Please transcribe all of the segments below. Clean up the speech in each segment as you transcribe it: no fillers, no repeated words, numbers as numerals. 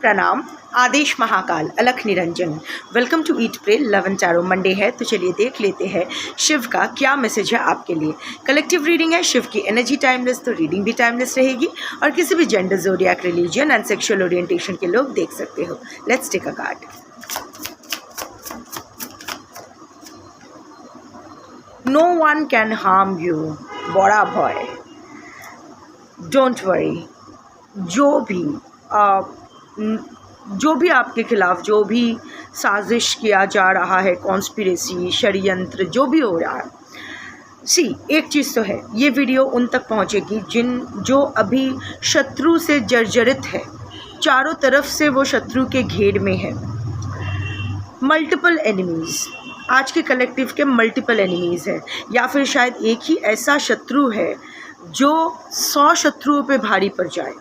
प्रणाम। आदेश महाकाल, अलख निरंजन। Welcome to eat pray love and tarot. Monday है तो चलिए देख लेते हैं शिव का क्या मैसेज है आपके लिए। कलेक्टिव रीडिंग है, शिव की एनर्जी टाइमलेस, तो रीडिंग भी टाइमलेस रहेगी और किसी भी gender, zodiac, religion and sexual orientation के लोग देख सकते हो। Let's take a card. No one can harm you, बड़ा भय। Don't worry. जो भी आपके खिलाफ जो भी साजिश किया जा रहा है, कॉन्स्पिरेसी, षड्यंत्र, जो भी हो रहा है, एक चीज़ तो है, ये वीडियो उन तक पहुंचेगी जो अभी शत्रु से जर्जरित है, चारों तरफ से वो शत्रु के घेर में है। मल्टीपल एनिमीज़, आज के कलेक्टिव के मल्टीपल एनिमीज़ है, या फिर शायद एक ही ऐसा शत्रु है जो 100 शत्रुओं पे भारी पड़ जाए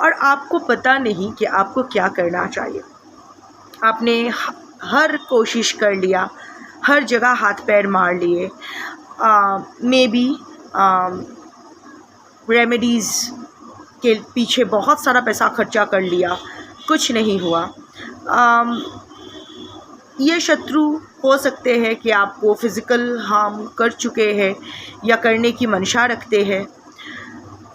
और आपको पता नहीं कि आपको क्या करना चाहिए। आपने हर कोशिश कर लिया, हर जगह हाथ पैर मार लिए, मे बी रेमेडीज़ के पीछे बहुत सारा पैसा खर्चा कर लिया, कुछ नहीं हुआ। ये शत्रु हो सकते हैं कि आपको फिज़िकल हार्म कर चुके हैं या करने की मंशा रखते हैं।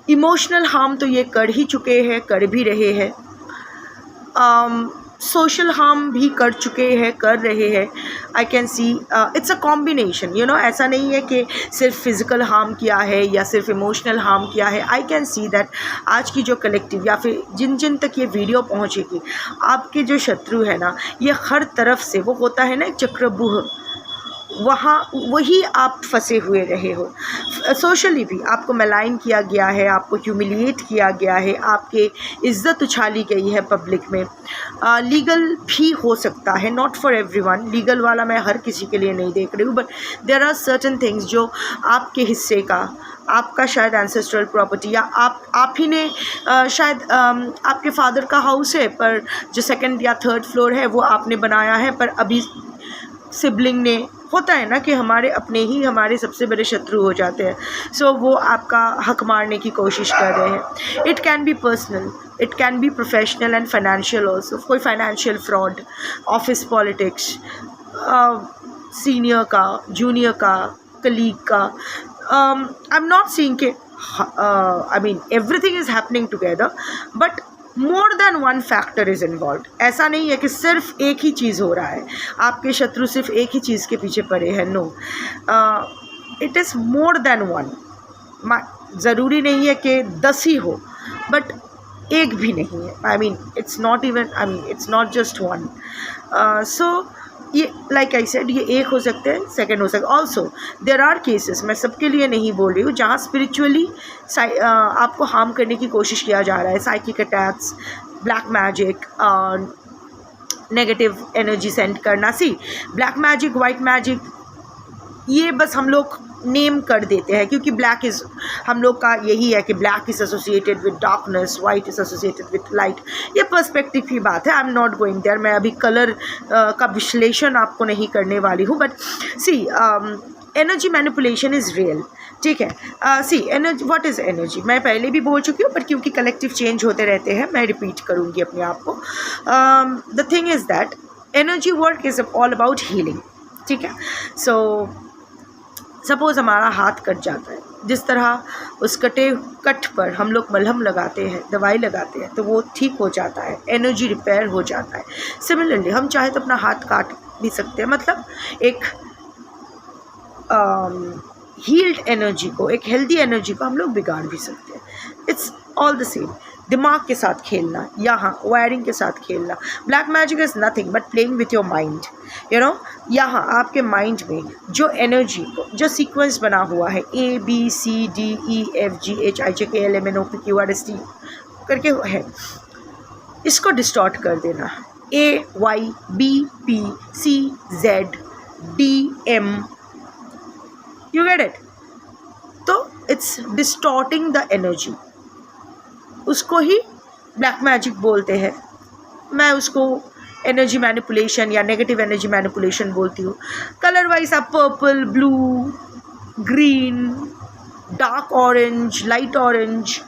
इमोशनल हार्म तो ये कर ही चुके हैं, कर भी रहे हैं। सोशल हार्म भी कर चुके हैं, कर रहे हैं। I can see it's a combination, ऐसा नहीं है कि सिर्फ फिज़िकल हार्म किया है या सिर्फ इमोशनल हार्म किया है। आई कैन सी दैट आज की जो कलेक्टिव या फिर जिन तक ये वीडियो पहुंचेगी, आपके जो शत्रु है ना, ये हर तरफ से, वो होता है ना एक चक्रव्यूह, वही आप फंसे हुए रहे हो। सोशली भी आपको मलाइन किया गया है, आपको ह्यूमिलिएट किया गया है, आपके इज़्ज़त उछाली गई है पब्लिक में। लीगल भी हो सकता है, नॉट फॉर एवरीवन। लीगल वाला मैं हर किसी के लिए नहीं देख रही हूँ, but there are certain things जो आपके हिस्से का, आपका शायद एंसेस्ट्रल प्रॉपर्टी, या आप ही ने शायद आपके फादर का हाउस है, पर जो सेकंड या थर्ड फ्लोर है वो आपने बनाया है, पर अभी सिबलिंग ने, होता है ना कि हमारे अपने ही हमारे सबसे बड़े शत्रु हो जाते हैं। सो वो आपका हक मारने की कोशिश कर रहे हैं। It can be personal, it can be professional and financial also. कोई financial fraud, office politics, senior का, जूनियर का, कलीग का। आई एम नॉट सीइंग के I mean everything is happening together, but more than one factor is involve. ऐसा नहीं है कि सिर्फ एक ही चीज़ हो रहा है, आपके शत्रु सिर्फ एक ही चीज़ के पीछे पड़े हैं। No, it is more than one. ज़रूरी नहीं है कि 10 ही हो, बट एक भी नहीं है। I mean it's not just one. So ये, लाइक आई सेड, ये एक हो सकते हैं, सेकंड हो सकता है। ऑल्सो देर आर केसेस, मैं सबके लिए नहीं बोल रही हूँ, जहाँ स्पिरिचुअली आपको हार्म करने की कोशिश किया जा रहा है। Psychic attacks, black magic, negative energy send करना। ब्लैक मैजिक, वाइट मैजिक, ये बस हम लोग नेम कर देते हैं क्योंकि ब्लैक इज़, हम लोग का यही है कि black is associated with darkness, white is associated with light. ये पर्सपेक्टिव की बात है। I am not going there. मैं अभी कलर का विश्लेषण आपको नहीं करने वाली हूँ, but energy manipulation is real. ठीक है। एनर्जी, व्हाट इज़ एनर्जी, मैं पहले भी बोल चुकी हूँ, पर क्योंकि कलेक्टिव चेंज होते रहते हैं, मैं रिपीट करूँगी अपने आप को। The thing is that energy work is all about healing. ठीक है। सो सपोज़ हमारा हाथ कट जाता है, जिस तरह उस कट पर हम लोग मलहम लगाते हैं, दवाई लगाते हैं, तो वो ठीक हो जाता है, एनर्जी रिपेयर हो जाता है। सिमिलरली हम चाहे तो अपना हाथ काट भी सकते हैं, मतलब एक हील्ड एनर्जी को, एक हेल्दी एनर्जी को हम लोग बिगाड़ भी सकते हैं। It's all the same. दिमाग के साथ खेलना, यहाँ वायरिंग के साथ खेलना। Black magic is nothing but playing with your mind. यहाँ आपके माइंड में जो एनर्जी को, जो सीक्वेंस बना हुआ है, ABCDEFGHIJKLMNOPQRST करके है, इसको डिस्टॉर्ट कर देना। AYBPCZDM, you get it? तो इट्स डिस्टॉर्टिंग द एनर्जी, उसको ही ब्लैक मैजिक बोलते हैं। मैं उसको एनर्जी मैनिपुलेशन या नेगेटिव एनर्जी मैनिपुलेशन बोलती हूँ। कलर वाइज आप purple, blue, green, dark orange, light orange,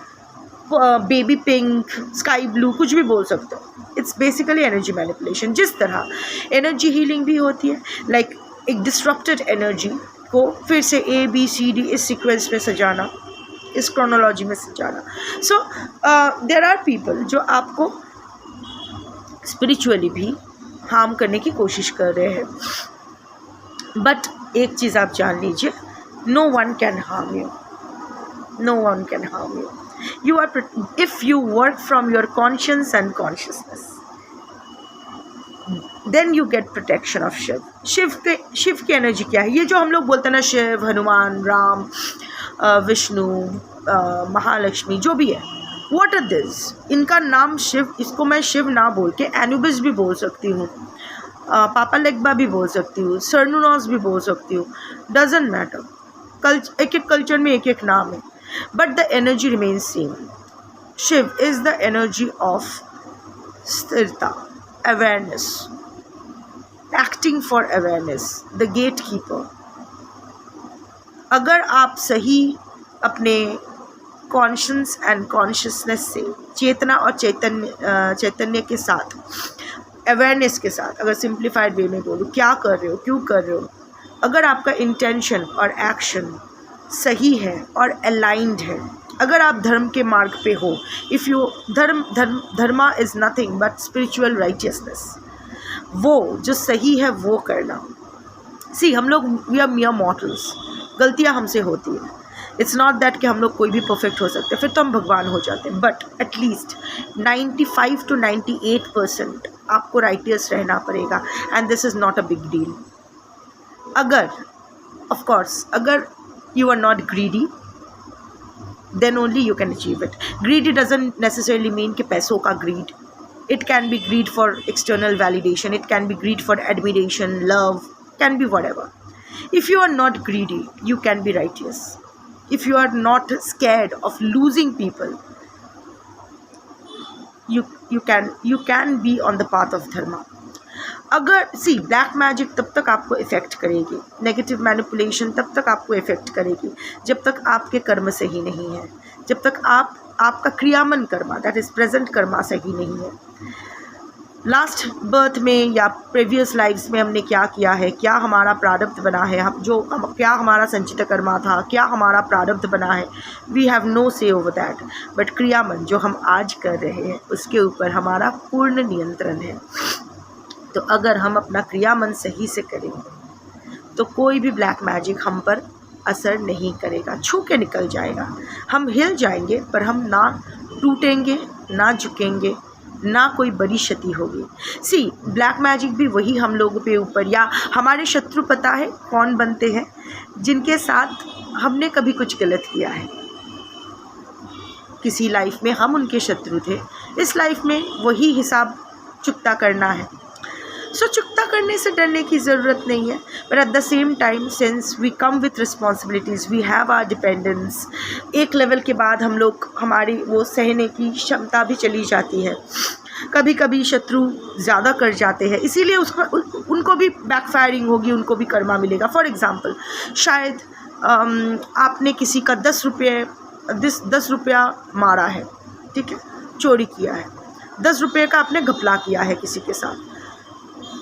baby pink, sky blue, कुछ भी बोल सकते हो. It's basically energy manipulation. जिस तरह एनर्जी हीलिंग भी होती है, लाइक एक डिस्ट्रप्टेड एनर्जी को फिर से ABCD इस सीक्वेंस में सजाना, इस क्रोनोलॉजी में सजाना. सो देयर आर पीपल जो आपको स्पिरिचुअली भी हार्म करने की कोशिश कर रहे हैं. बट एक चीज़ आप जान लीजिए, no one can harm you. No one can harm you. If you work from your conscience and consciousness, then you get protection of Shiv. Shiv की एनर्जी क्या है? ये जो हम लोग बोलते हैं ना, शिव, हनुमान, राम, विष्णु, महालक्ष्मी, जो भी है, what are this? इनका नाम शिव. इसको मैं शिव ना बोल के एनुबिस भी बोल सकती हूँ, पापा लेग्बा भी बोल सकती हूँ, सर्नुनॉस भी बोल सकती हूँ. Doesn't matter. एक एक कल्चर में एक एक नाम है. But the energy remains same. Shiv is the energy of sthirta, awareness, acting for awareness, the gatekeeper. अगर आप सही अपने कॉन्शियस एंड कॉन्शियसनेस से, चेतना और चैतन्य के साथ, अवेयरनेस के साथ, अगर सिंप्लीफाइड वे में बोलूँ, क्या कर रहे हो, क्यों कर रहे हो, अगर आपका इंटेंशन और एक्शन सही है और अलाइंड है, अगर आप धर्म के मार्ग पे हो, if you Dharma is nothing but spiritual righteousness, वो जो सही है वो करना. सी, हम लोग वी आर मियर मॉर्टल्स, गलतियाँ हमसे होती है. इट्स नॉट दैट कि हम लोग कोई भी परफेक्ट हो सकते हैं, फिर तो हम भगवान हो जाते हैं. बट एटलीस्ट 95 to 98% आपको राइटियस रहना पड़ेगा. And this is not a big deal. अगर ऑफ कोर्स अगर you are not greedy, then only you can achieve it. Greedy doesn't necessarily mean कि पैसों का greed. It can be greed for external validation. It can be greed for admiration, love, can be whatever. If you are not greedy, you can be righteous. If you are not scared of losing people, you can be on the path of dharma. अगर सी, black magic तब तक आपको effect करेगी, negative manipulation तब तक आपको effect करेगी जब तक आपके कर्म सही नहीं है, जब तक आपका क्रियामन karma, that is present karma, सही नहीं है. लास्ट बर्थ में या प्रीवियस लाइफ्स में हमने क्या किया है, क्या हमारा प्रारब्ध बना है, क्या हमारा संचित कर्मा था, क्या हमारा प्रारब्ध बना है, वी हैव नो से ओवर दैट. बट क्रियामन जो हम आज कर रहे हैं उसके ऊपर हमारा पूर्ण नियंत्रण है. तो अगर हम अपना क्रियामन सही से करेंगे तो कोई भी ब्लैक मैजिक हम पर असर नहीं करेगा, छू के निकल जाएगा. हम हिल जाएंगे पर हम ना टूटेंगे, ना झुकेंगे, ना कोई बड़ी क्षति होगी. सी, ब्लैक मैजिक भी वही हम लोगों पे ऊपर, या हमारे शत्रु पता है कौन बनते हैं, जिनके साथ हमने कभी कुछ गलत किया है. किसी लाइफ में हम उनके शत्रु थे, इस लाइफ में वही हिसाब चुकता करना है. सो चुकता करने से डरने की ज़रूरत नहीं है. But at the same time, since we come with responsibilities, we have our dependence, एक लेवल के बाद हम लोग, हमारी वो सहने की क्षमता भी चली जाती है. कभी कभी शत्रु ज़्यादा कर जाते हैं, इसीलिए उनको भी बैकफायरिंग होगी, उनको भी कर्मा मिलेगा. फॉर एग्ज़ाम्पल, शायद आपने किसी का 10 रुपया मारा है, ठीक है, चोरी किया है, 10 रुपये का आपने घपला किया है किसी के साथ.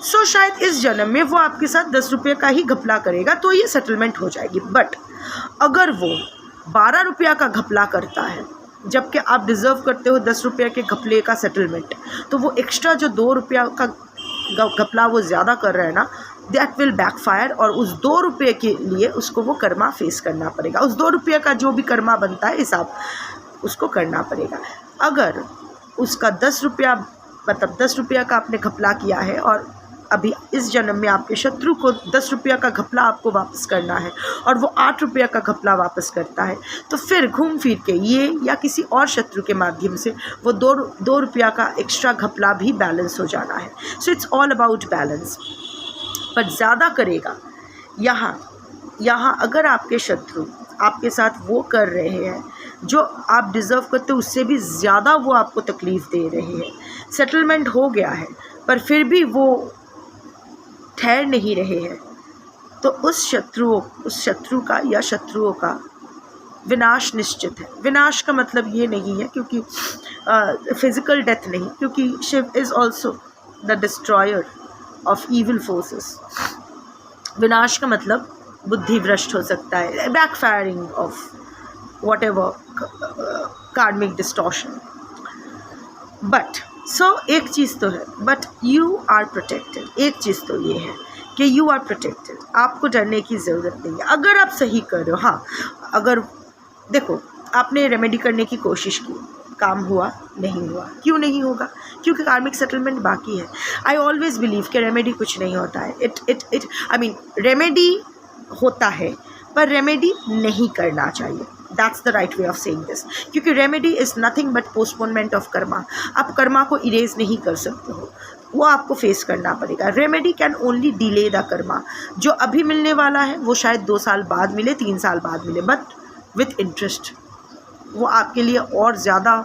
सो शायद इस जन्म में वो आपके साथ 10 रुपये का ही घपला करेगा, तो ये सेटलमेंट हो जाएगी. बट अगर वो 12 रुपया का घपला करता है, जबकि आप डिज़र्व करते हो 10 रुपये के घपले का सेटलमेंट, तो वो एक्स्ट्रा जो 2 रुपया का घपला वो ज़्यादा कर रहा है ना, दैट विल बैकफायर. और उस 2 रुपये के लिए उसको वो कर्मा फेस करना पड़ेगा. उस 2 रुपये का जो भी कर्मा बनता है हिसाब उसको करना पड़ेगा. अगर उसका 10 रुपया, मतलब 10 रुपया का आपने घपला किया है और अभी इस जन्म में आपके शत्रु को 10 रुपया का घपला आपको वापस करना है और वो 8 रुपया का घपला वापस करता है, तो फिर घूम फिर के ये या किसी और शत्रु के माध्यम से वो 2 रुपया का एक्स्ट्रा घपला भी बैलेंस हो जाना है. So it's all about balance. पर ज़्यादा करेगा यहाँ अगर आपके शत्रु आपके साथ वो कर रहे हैं जो आप डिज़र्व करते हो, उससे भी ज़्यादा वो आपको तकलीफ़ दे रहे हैं, सेटलमेंट हो गया है पर फिर भी वो ठहर नहीं रहे हैं, तो उस शत्रु का या शत्रुओं का विनाश निश्चित है। विनाश का मतलब ये नहीं है क्योंकि फिजिकल डेथ नहीं, क्योंकि Shiv is also the destroyer of evil forces. विनाश का मतलब बुद्धि भ्रष्ट हो सकता है, backfiring of whatever karmic distortion. But एक चीज़ तो है, बट यू आर प्रोटेक्टेड। एक चीज़ तो ये है कि यू आर प्रोटेक्टेड, आपको डरने की ज़रूरत नहीं है अगर आप सही कर रहे हो। हाँ, अगर देखो आपने रेमेडी करने की कोशिश की, काम हुआ नहीं हुआ, क्यों नहीं होगा? क्योंकि कार्मिक सेटलमेंट बाकी है। आई ऑलवेज बिलीव कि रेमेडी कुछ नहीं होता है। आई मीन रेमेडी होता है पर रेमेडी नहीं करना चाहिए। That's the right way of saying this, क्योंकि remedy is nothing but postponement of karma. आप कर्मा को इरेज नहीं कर सकते हो, वो आपको फेस करना पड़ेगा। Remedy can only delay the Karma. जो अभी मिलने वाला है वो शायद 2 साल बाद मिले, 3 साल बाद मिले, बट विथ इंटरेस्ट वो आपके लिए और ज़्यादा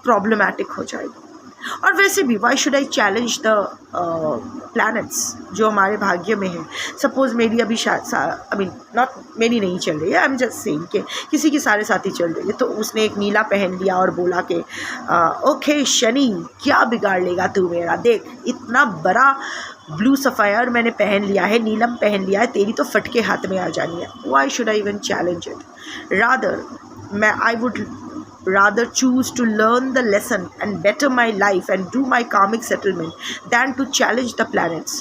प्रॉब्लमेटिक हो जाएगी। और वैसे भी Y should I challenge the planets जो हमारे भाग्य में है। सपोज़ मेरी अभी आई मीन नॉट मेरी नहीं चल रही है, आई एम जस्ट सेइंग कि किसी की सारे साथी चल रही है, तो उसने एक नीला पहन लिया और बोला कि ओके शनि क्या बिगाड़ लेगा तू मेरा, देख इतना बड़ा ब्लू सफ़ायर मैंने पहन लिया है, नीलम पहन लिया है, तेरी तो फटके हाथ में आ जानी है। Y should I even challenge it? Rather I would rather choose to learn the lesson and better my life and do my karmic settlement than to challenge the planets.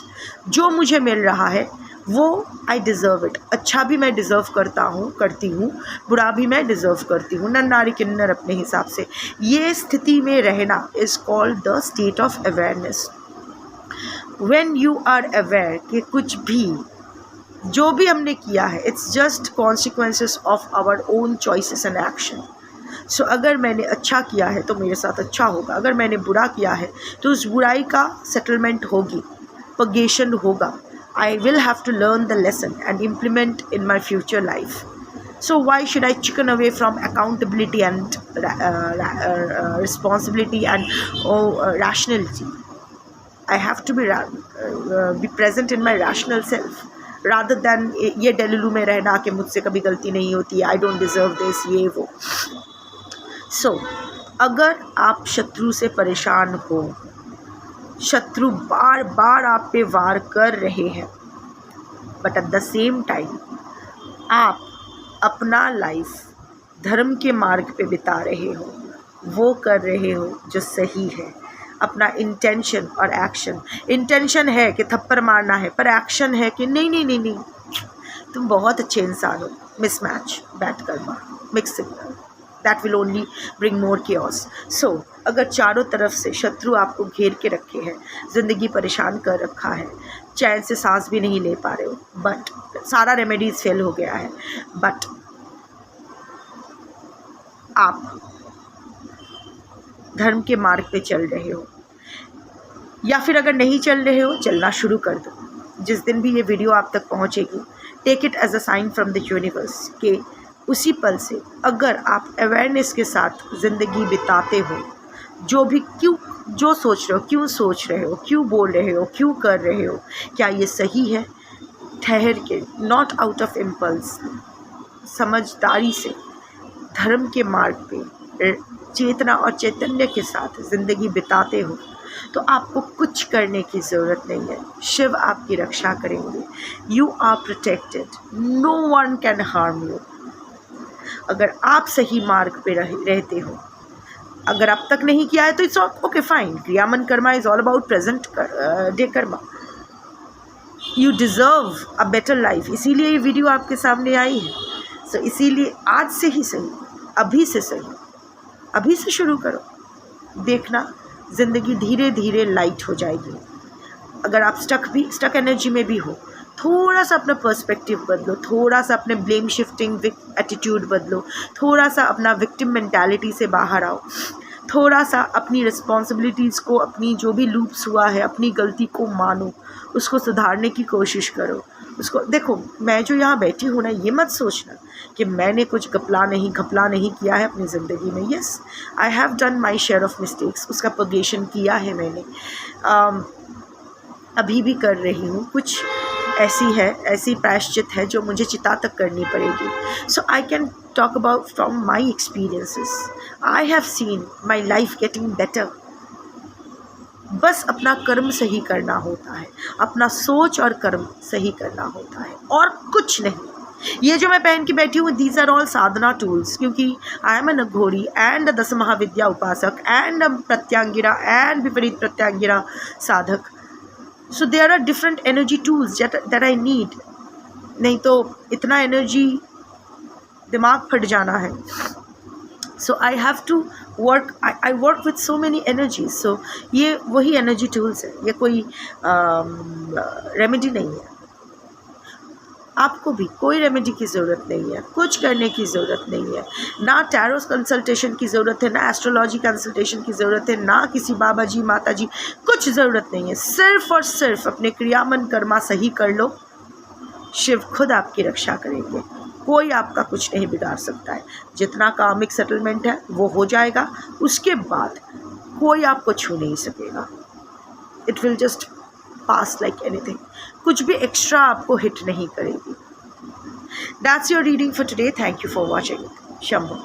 जो मुझे मिल रहा है वो I deserve it। अच्छा भी मैं deserve करती हूँ, बुरा भी मैं डिज़र्व करती हूँ, नर नारी किन्नर अपने हिसाब से। ये स्थिति में रहना is called the state of awareness। When you are aware कि कुछ भी जो भी हमने किया है it's just consequences of our own choices and action. So अगर मैंने अच्छा किया है तो मेरे साथ अच्छा होगा, अगर मैंने बुरा किया है तो उस बुराई का सेटलमेंट होगी, पगेशन होगा। I will have to learn the lesson and implement in my future life. So why should I chicken away from accountability and responsibility and rationality? I have to be present in my rational self rather than ये डेलुलू में रहना कि मुझसे कभी गलती नहीं होती, I don't deserve this, ये वो। सो अगर आप शत्रु से परेशान हो, शत्रु बार बार आप पे वार कर रहे हैं, but at the same time आप अपना लाइफ धर्म के मार्ग पे बिता रहे हो, वो कर रहे हो जो सही है। अपना इंटेंशन और एक्शन, इंटेंशन है कि थप्पड़ मारना है, पर एक्शन है कि नहीं तुम बहुत अच्छे इंसान हो, mismatch, bad karma, mix signal, that will only bring more chaos. So अगर चारों तरफ से शत्रु आपको घेर के रखे हैं, ज़िंदगी परेशान कर रखा है, चैन से सांस भी नहीं ले पा रहे हो, बट सारा रेमेडीज़ फेल हो गया है, बट आप धर्म के मार्ग पे चल रहे हो, या फिर अगर नहीं चल रहे हो चलना शुरू कर दो। जिस दिन भी ये वीडियो आप तक पहुंचेगी, take it as a sign from the universe कि उसी पल से अगर आप अवेयरनेस के साथ ज़िंदगी बिताते हो, जो सोच रहे हो, क्यों सोच रहे हो, क्यों बोल रहे हो, क्यों कर रहे हो, क्या ये सही है, ठहर के, नॉट आउट ऑफ इम्पल्स, समझदारी से धर्म के मार्ग पे चेतना और चैतन्य के साथ ज़िंदगी बिताते हो, तो आपको कुछ करने की ज़रूरत नहीं है। शिव आपकी रक्षा करेंगे। You are protected, no one can harm you. अगर आप सही मार्ग पे रहते हो, अगर अब तक नहीं किया है तो it's okay fine. Kriyaman karma is all about present day karma. You deserve a better life, इसीलिए ये वीडियो आपके सामने आई है। सो इसीलिए आज से ही सही, अभी से सही, अभी से शुरू करो, देखना ज़िंदगी धीरे धीरे लाइट हो जाएगी। अगर आप स्टक एनर्जी में भी हो, थोड़ा सा अपना पर्सपेक्टिव बदलो, थोड़ा सा अपने ब्लेम शिफ्टिंग एटीट्यूड बदलो, थोड़ा सा अपना विक्टिम मेंटालिटी से बाहर आओ, थोड़ा सा अपनी रिस्पॉन्सिबिलिटीज़ को, अपनी जो भी लूप्स हुआ है, अपनी गलती को मानो, उसको सुधारने की कोशिश करो। उसको देखो, मैं जो यहाँ बैठी हूँ ना, ये मत सोचना कि मैंने कुछ घपला नहीं किया है अपनी ज़िंदगी में। Yes, I have done my share of mistakes, उसका पगेशन किया है मैंने, अभी भी कर रही हूँ। कुछ ऐसी प्रायश्चित है जो मुझे चिता तक करनी पड़ेगी। So I can talk about from my experiences. I have seen my life getting better. बस अपना कर्म सही करना होता है, अपना सोच और कर्म सही करना होता है, और कुछ नहीं. ये जो मैं पहन के बैठी हूँ, these are all sadhana tools, क्योंकि I am an Aghori and a 10 Mahavidya upasak and a Pratyangira and viparit Pratyangira sadhak. So there are different energy tools that I need. नहीं तो इतना एनर्जी दिमाग फट जाना है. So I have to work, I work with so many energies. सो ये वही एनर्जी टूल्स है, ये कोई रेमेडी नहीं है. आपको भी कोई रेमेडी की ज़रूरत नहीं है, कुछ करने की ज़रूरत नहीं है. ना टैरोस कंसल्टेशन की ज़रूरत है, ना एस्ट्रोलॉजी कंसल्टेशन की ज़रूरत है, ना किसी बाबा जी माता जी, कुछ ज़रूरत नहीं है. सिर्फ़ और सिर्फ अपने क्रियामन कर्मा सही कर लो, शिव खुद आपकी रक्षा करेंगे. कोई आपका कुछ नहीं बिगाड़ सकता है. जितना कामिक सेटलमेंट है वो हो जाएगा, उसके बाद कोई आपको छू नहीं सकेगा. It will just pass like anything. कुछ भी एक्स्ट्रा आपको हिट नहीं करेगी. That's your reading for today. Thank you for watching. Shambho.